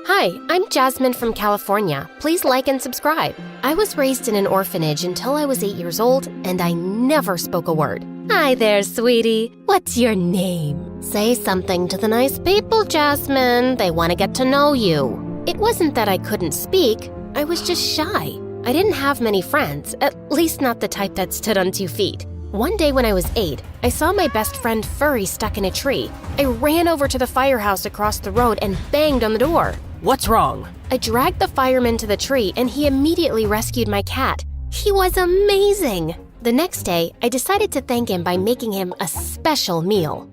Hi, I'm Jasmine from California. Please like and subscribe. I was raised in an orphanage until I was 8 years old, and I never spoke a word. Hi there, sweetie. What's your name? Say something to the nice people, Jasmine. They want to get to know you. It wasn't that I couldn't speak. I was just shy. I didn't have many friends, at least not the type that stood on 2 feet. One day when I was 8, I saw my best friend Furry stuck in a tree. I ran over to the firehouse across the road and banged on the door. What's wrong? I dragged the fireman to the tree and he immediately rescued my cat. He was amazing. The next day, I decided to thank him by making him a special meal.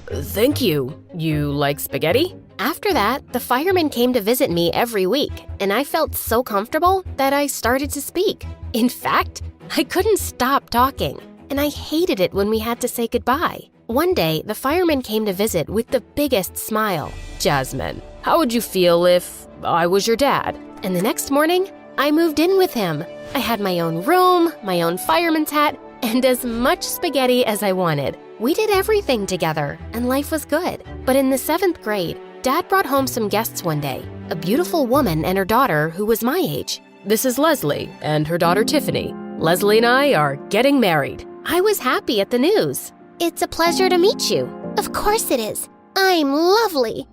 Thank you. You like spaghetti? After that, the fireman came to visit me every week, and I felt so comfortable that I started to speak. In fact, I couldn't stop talking, and I hated it when we had to say goodbye. One day, the fireman came to visit with the biggest smile. Jasmine, how would you feel if I was your dad? And the next morning, I moved in with him. I had my own room, my own fireman's hat, and as much spaghetti as I wanted. We did everything together, and life was good. But in the 7th grade, Dad brought home some guests one day, a beautiful woman and her daughter who was my age. This is Leslie and her daughter Tiffany. Leslie and I are getting married. I was happy at the news. It's a pleasure to meet you. Of course it is. I'm lovely.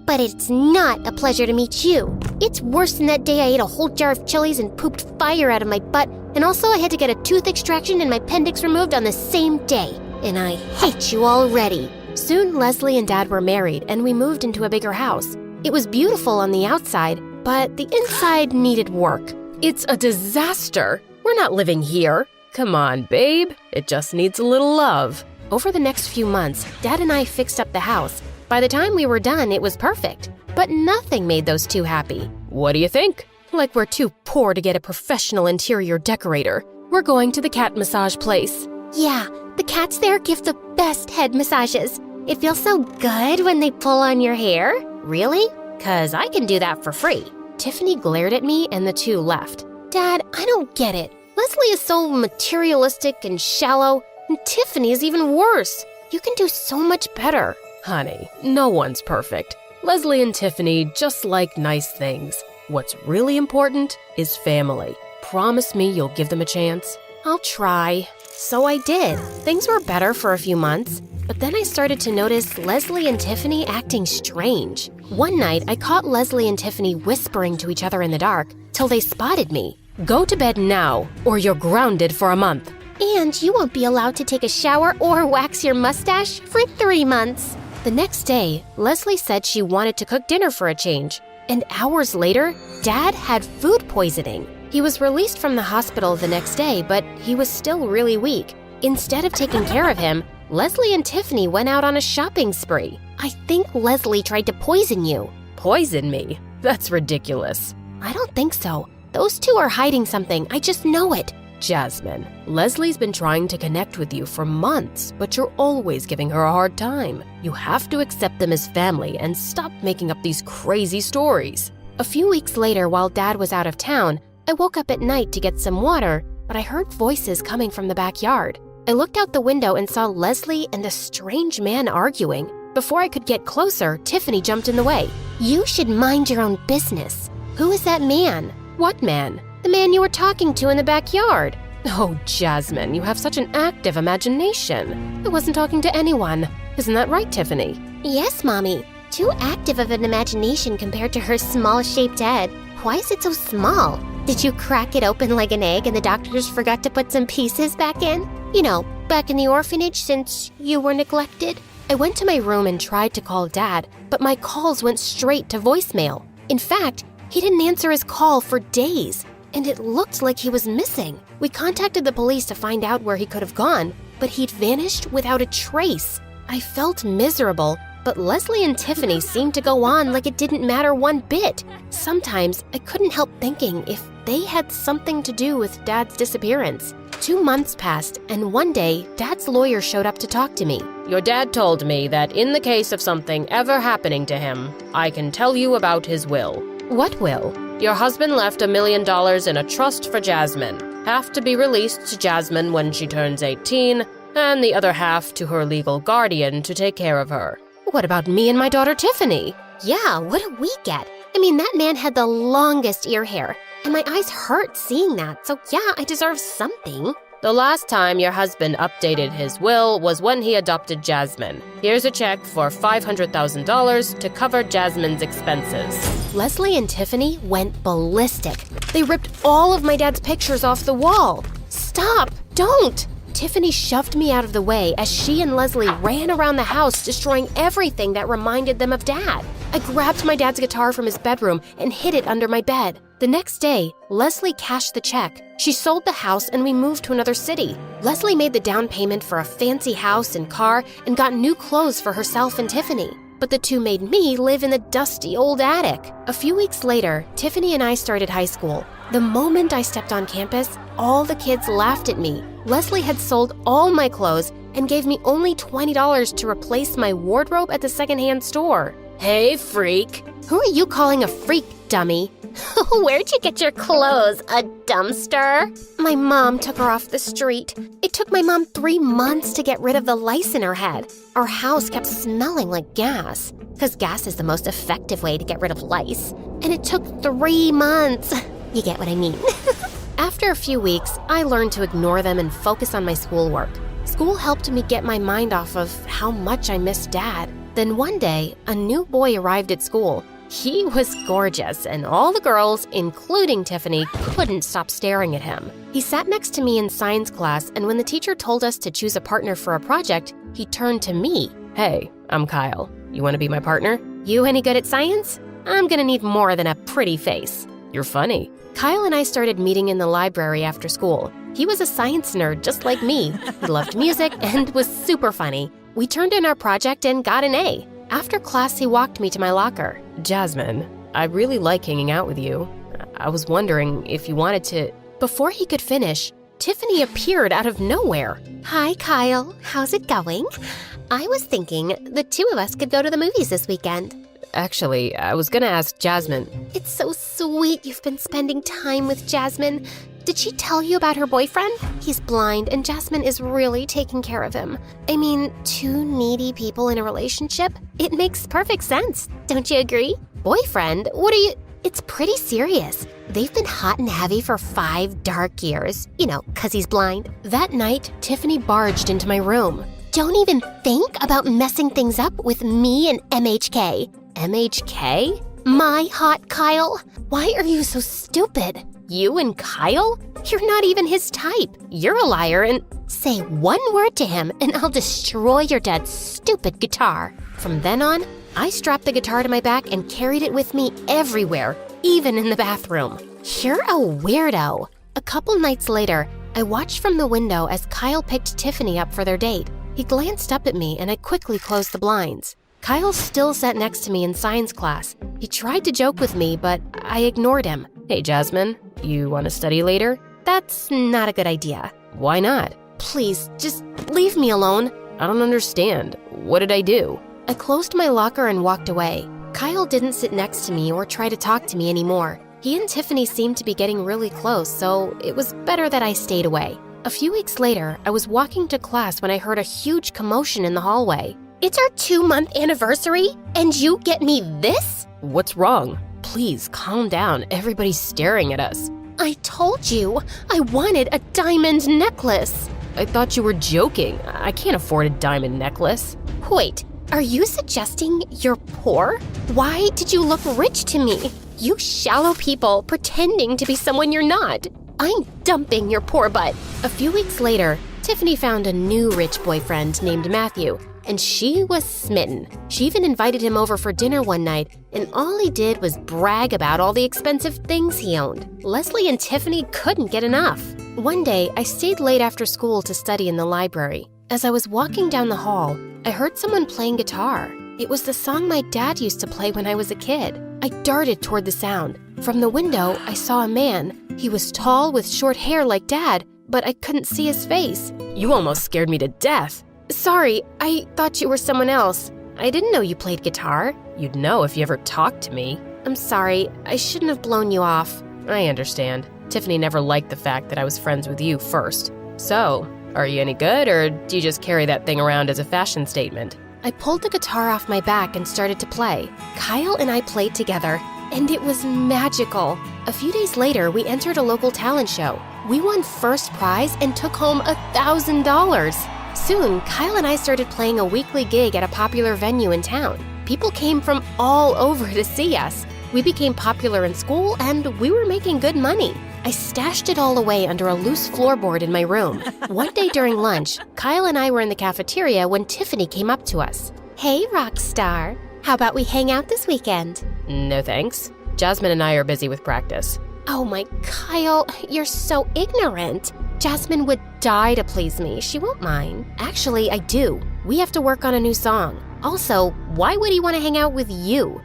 But it's not a pleasure to meet you. It's worse than that day I ate a whole jar of chilies and pooped fire out of my butt, and also I had to get a tooth extraction and my appendix removed on the same day. And I hate you already. Soon, Leslie and Dad were married, and we moved into a bigger house. It was beautiful on the outside, but the inside needed work. It's a disaster. We're not living here. Come on, babe. It just needs a little love. Over the next few months, Dad and I fixed up the house. By the time we were done, it was perfect. But nothing made those two happy. What do you think? Like we're too poor to get a professional interior decorator. We're going to the cat massage place. Yeah, the cats there give the best head massages. It feels so good when they pull on your hair. Really? 'Cause I can do that for free. Tiffany glared at me and the two left. Dad, I don't get it. Leslie is so materialistic and shallow, and Tiffany is even worse. You can do so much better. Honey, no one's perfect. Leslie and Tiffany just like nice things. What's really important is family. Promise me you'll give them a chance. I'll try. So I did. Things were better for a few months, but then I started to notice Leslie and Tiffany acting strange. One night, I caught Leslie and Tiffany whispering to each other in the dark till they spotted me. Go to bed now, or you're grounded for a month. And you won't be allowed to take a shower or wax your mustache for 3 months. The next day, Leslie said she wanted to cook dinner for a change. And hours later, Dad had food poisoning. He was released from the hospital the next day, but he was still really weak. Instead of taking care of him, Leslie and Tiffany went out on a shopping spree. I think Leslie tried to poison you. Poison me? That's ridiculous. I don't think so. Those two are hiding something. I just know it. Jasmine, Leslie's been trying to connect with you for months, but you're always giving her a hard time. You have to accept them as family and stop making up these crazy stories. A few weeks later, while Dad was out of town, I woke up at night to get some water, but I heard voices coming from the backyard. I looked out the window and saw Leslie and a strange man arguing. Before I could get closer, Tiffany jumped in the way. You should mind your own business. Who is that man? What man? The man you were talking to in the backyard. Oh, Jasmine, you have such an active imagination. I wasn't talking to anyone. Isn't that right, Tiffany? Yes, Mommy. Too active of an imagination compared to her small-shaped head. Why is it so small? Did you crack it open like an egg and the doctors forgot to put some pieces back in? You know, back in the orphanage since you were neglected? I went to my room and tried to call Dad, but my calls went straight to voicemail. In fact, he didn't answer his call for days, and it looked like he was missing. We contacted the police to find out where he could have gone, but he'd vanished without a trace. I felt miserable, but Leslie and Tiffany seemed to go on like it didn't matter one bit. Sometimes I couldn't help thinking if they had something to do with Dad's disappearance. 2 months passed, and one day, Dad's lawyer showed up to talk to me. Your dad told me that in the case of something ever happening to him, I can tell you about his will. What will? Your husband left $1 million in a trust for Jasmine. Half to be released to Jasmine when she turns 18, and the other half to her legal guardian to take care of her. What about me and my daughter Tiffany? Yeah, what did we get? I mean, that man had the longest ear hair, and my eyes hurt seeing that, so yeah, I deserve something. The last time your husband updated his will was when he adopted Jasmine. Here's a check for $500,000 to cover Jasmine's expenses. Leslie and Tiffany went ballistic. They ripped all of my dad's pictures off the wall. Stop! Don't! Tiffany shoved me out of the way as she and Leslie ran around the house, destroying everything that reminded them of Dad. I grabbed my dad's guitar from his bedroom and hid it under my bed. The next day, Leslie cashed the check. She sold the house and we moved to another city. Leslie made the down payment for a fancy house and car and got new clothes for herself and Tiffany. But the two made me live in the dusty old attic. A few weeks later, Tiffany and I started high school. The moment I stepped on campus, all the kids laughed at me. Leslie had sold all my clothes and gave me only $20 to replace my wardrobe at the secondhand store. Hey, freak. Who are you calling a freak, dummy? Where'd you get your clothes? A dumpster? My mom took her off the street. It took my mom 3 months to get rid of the lice in her head. Our house kept smelling like gas, because gas is the most effective way to get rid of lice. And it took 3 months. You get what I mean? After a few weeks, I learned to ignore them and focus on my schoolwork. School helped me get my mind off of how much I missed Dad. Then one day, a new boy arrived at school. He was gorgeous, and all the girls, including Tiffany, couldn't stop staring at him. He sat next to me in science class, and when the teacher told us to choose a partner for a project, he turned to me. Hey, I'm Kyle. You want to be my partner? You any good at science? I'm gonna need more than a pretty face. You're funny. Kyle and I started meeting in the library after school. He was a science nerd just like me. He loved music and was super funny. We turned in our project and got an A. After class, he walked me to my locker. Jasmine, I really like hanging out with you. I was wondering if you wanted to... Before he could finish, Tiffany appeared out of nowhere. Hi, Kyle. How's it going? I was thinking the two of us could go to the movies this weekend. Actually, I was gonna ask Jasmine. It's so sweet you've been spending time with Jasmine. Did she tell you about her boyfriend? He's blind and Jasmine is really taking care of him. I mean, two needy people in a relationship? It makes perfect sense. Don't you agree? Boyfriend? What are you... It's pretty serious. They've been hot and heavy for 5 dark years. You know, 'cause he's blind. That night, Tiffany barged into my room. Don't even think about messing things up with me and MHK. MHK? My hot Kyle. Why are you so stupid? You and Kyle? You're not even his type. You're a liar and... Say one word to him and I'll destroy your dad's stupid guitar. From then on, I strapped the guitar to my back and carried it with me everywhere, even in the bathroom. You're a weirdo. A couple nights later, I watched from the window as Kyle picked Tiffany up for their date. He glanced up at me and I quickly closed the blinds. Kyle still sat next to me in science class. He tried to joke with me, but I ignored him. Hey, Jasmine, you want to study later? That's not a good idea. Why not? Please, just leave me alone. I don't understand. What did I do? I closed my locker and walked away. Kyle didn't sit next to me or try to talk to me anymore. He and Tiffany seemed to be getting really close, so it was better that I stayed away. A few weeks later, I was walking to class when I heard a huge commotion in the hallway. It's our 2-month anniversary, and you get me this? What's wrong? Please, calm down. Everybody's staring at us. I told you, I wanted a diamond necklace. I thought you were joking. I can't afford a diamond necklace. Wait, are you suggesting you're poor? Why did you look rich to me? You shallow people pretending to be someone you're not. I'm dumping your poor butt. A few weeks later, Tiffany found a new rich boyfriend named Matthew, and she was smitten. She even invited him over for dinner one night, and all he did was brag about all the expensive things he owned. Leslie and Tiffany couldn't get enough. One day, I stayed late after school to study in the library. As I was walking down the hall, I heard someone playing guitar. It was the song my dad used to play when I was a kid. I darted toward the sound. From the window, I saw a man. He was tall with short hair like Dad, but I couldn't see his face. You almost scared me to death. Sorry, I thought you were someone else. I didn't know you played guitar. You'd know if you ever talked to me. I'm sorry, I shouldn't have blown you off. I understand. Tiffany never liked the fact that I was friends with you first. So, are you any good, or do you just carry that thing around as a fashion statement? I pulled the guitar off my back and started to play. Kyle and I played together, and it was magical. A few days later, we entered a local talent show. We won first prize and took home $1,000. Soon, Kyle and I started playing a weekly gig at a popular venue in town. People came from all over to see us. We became popular in school, and we were making good money. I stashed it all away under a loose floorboard in my room. One day during lunch, Kyle and I were in the cafeteria when Tiffany came up to us. "Hey, rock star. How about we hang out this weekend?" No thanks. Jasmine and I are busy with practice. Oh my, Kyle, you're so ignorant. Jasmine would die to please me. She won't mind. Actually, I do. We have to work on a new song. Also, why would he want to hang out with you?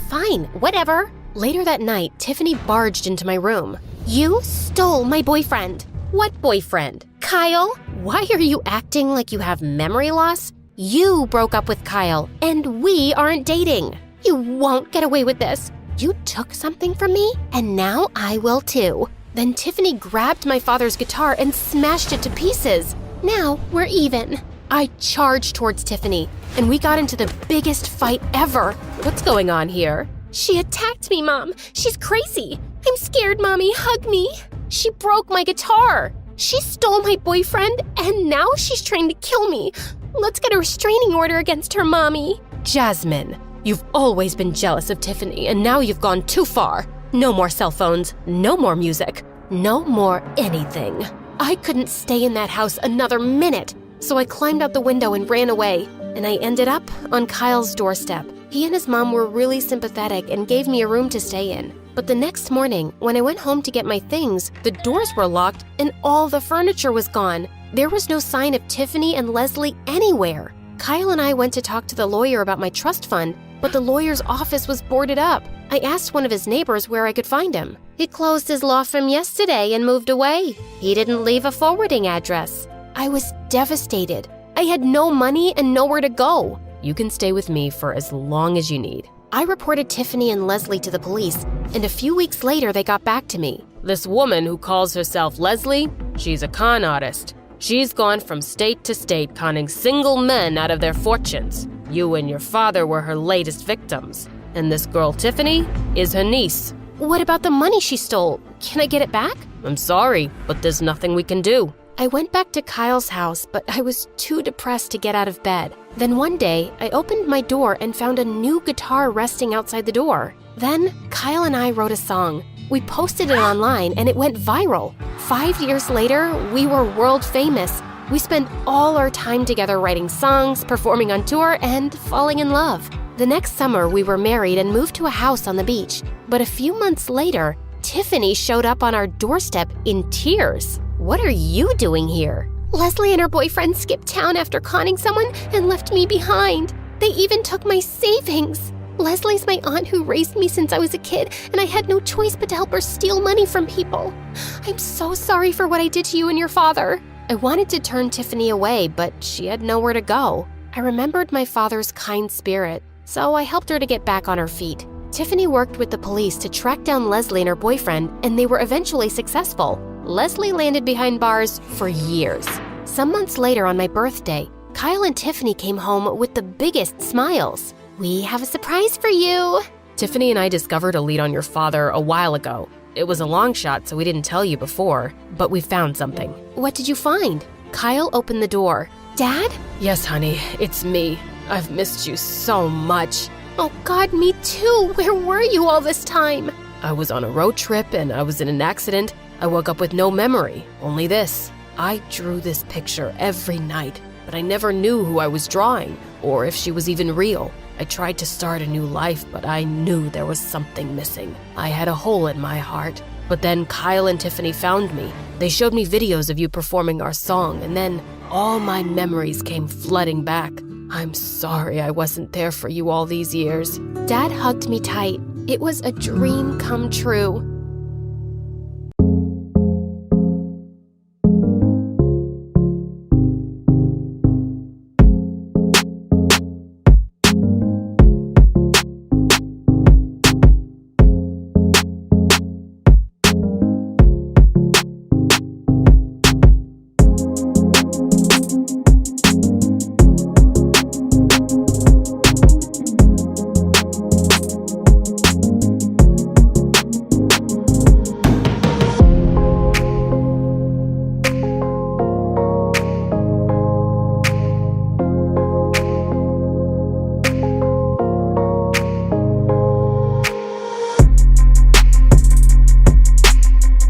Fine, whatever. Later that night, Tiffany barged into my room. "You stole my boyfriend." What boyfriend? Kyle? Why are you acting like you have memory loss? You broke up with Kyle, and we aren't dating. You won't get away with this. You took something from me, and now I will too. Then Tiffany grabbed my father's guitar and smashed it to pieces. Now we're even. I charged towards Tiffany, and we got into the biggest fight ever. What's going on here? She attacked me, Mom. She's crazy. I'm scared, Mommy. Hug me. She broke my guitar. She stole my boyfriend, and now she's trying to kill me. Let's get a restraining order against her, Mommy. Jasmine, you've always been jealous of Tiffany, and now you've gone too far. No more cell phones, no more music, no more anything. I couldn't stay in that house another minute, so I climbed out the window and ran away, and I ended up on Kyle's doorstep. He and his mom were really sympathetic and gave me a room to stay in. But the next morning, when I went home to get my things, the doors were locked and all the furniture was gone. There was no sign of Tiffany and Leslie anywhere. Kyle and I went to talk to the lawyer about my trust fund, but the lawyer's office was boarded up. I asked one of his neighbors where I could find him. He closed his law firm yesterday and moved away. He didn't leave a forwarding address. I was devastated. I had no money and nowhere to go. You can stay with me for as long as you need. I reported Tiffany and Leslie to the police, and a few weeks later they got back to me. This woman who calls herself Leslie, she's a con artist. She's gone from state to state conning single men out of their fortunes. You and your father were her latest victims. And this girl, Tiffany, is her niece. What about the money she stole? Can I get it back? I'm sorry, but there's nothing we can do. I went back to Kyle's house, but I was too depressed to get out of bed. Then one day, I opened my door and found a new guitar resting outside the door. Then, Kyle and I wrote a song. We posted it online and it went viral. 5 years later, we were world famous. We spent all our time together writing songs, performing on tour, and falling in love. The next summer, we were married and moved to a house on the beach. But a few months later, Tiffany showed up on our doorstep in tears. What are you doing here? Leslie and her boyfriend skipped town after conning someone and left me behind. They even took my savings. Leslie's my aunt who raised me since I was a kid, and I had no choice but to help her steal money from people. I'm so sorry for what I did to you and your father. I wanted to turn Tiffany away, but she had nowhere to go. I remembered my father's kind spirit, so I helped her to get back on her feet. Tiffany worked with the police to track down Leslie and her boyfriend, and they were eventually successful. Leslie landed behind bars for years. Some months later on my birthday, Kyle and Tiffany came home with the biggest smiles. "We have a surprise for you." Tiffany and I discovered a lead on your father a while ago. It was a long shot, so we didn't tell you before, but we found something. What did you find? Kyle opened the door. "Dad?" Yes, honey, it's me. I've missed you so much. Oh God, me too. Where were you all this time? I was on a road trip and I was in an accident. I woke up with no memory, only this. I drew this picture every night, but I never knew who I was drawing or if she was even real. I tried to start a new life, but I knew there was something missing. I had a hole in my heart. But then Kyle and Tiffany found me. They showed me videos of you performing our song, and then all my memories came flooding back. I'm sorry I wasn't there for you all these years. Dad hugged me tight. It was a dream come true.